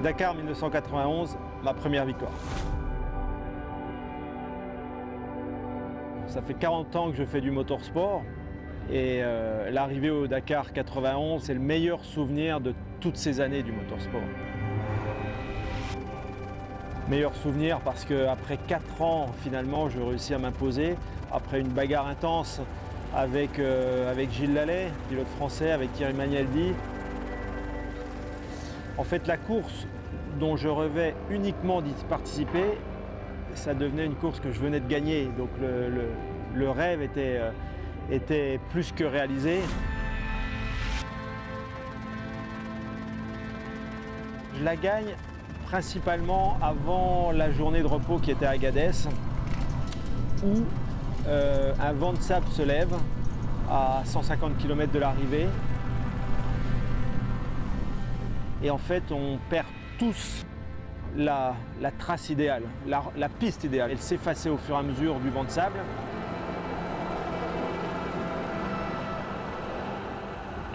Dakar 1991, ma première victoire. Ça fait 40 ans que je fais du motorsport et l'arrivée au Dakar 91, c'est le meilleur souvenir de toutes ces années du motorsport. Meilleur souvenir parce qu'après 4 ans, finalement, je réussis à m'imposer. Après une bagarre intense avec Gilles Lallet, pilote français, avec Thierry Magnaldi. En fait, la course dont je rêvais uniquement d'y participer, ça devenait une course que je venais de gagner. Donc le rêve était plus que réalisé. Je la gagne principalement avant la journée de repos qui était à Agadez, où un vent de sable se lève à 150 km de l'arrivée. Et en fait, on perd tous la trace idéale, la piste idéale. Elle s'effaçait au fur et à mesure du vent de sable.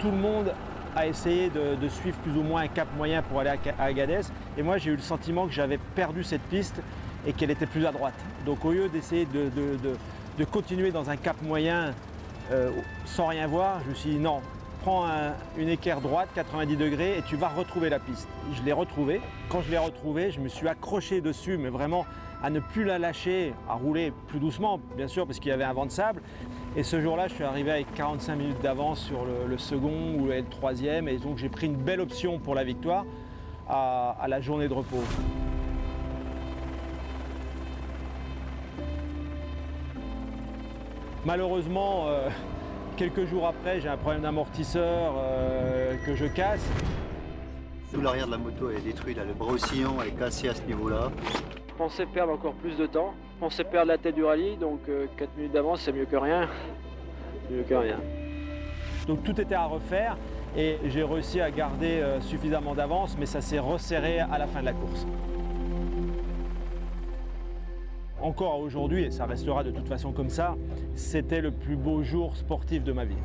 Tout le monde a essayé de suivre plus ou moins un cap moyen pour aller à Agadez. Et moi, j'ai eu le sentiment que j'avais perdu cette piste et qu'elle était plus à droite. Donc au lieu d'essayer de continuer dans un cap moyen sans rien voir, je me suis dit non, prends une équerre droite, 90 degrés, et tu vas retrouver la piste. Je l'ai retrouvée. Quand je l'ai retrouvée, je me suis accroché dessus, mais vraiment à ne plus la lâcher, à rouler plus doucement, bien sûr, parce qu'il y avait un vent de sable. Et ce jour-là, je suis arrivé avec 45 minutes d'avance sur le second ou le troisième, et donc j'ai pris une belle option pour la victoire à la journée de repos. Malheureusement, quelques jours après, j'ai un problème d'amortisseur que je casse. Tout l'arrière de la moto est détruit, là. Le bras au sillon est cassé à ce niveau-là. Je pensais perdre encore plus de temps. Je pensais perdre la tête du rallye, donc 4 minutes d'avance, c'est mieux que rien. Mieux que rien. Donc tout était à refaire et j'ai réussi à garder suffisamment d'avance, mais ça s'est resserré à la fin de la course. Encore aujourd'hui, et ça restera de toute façon comme ça, c'était le plus beau jour sportif de ma vie.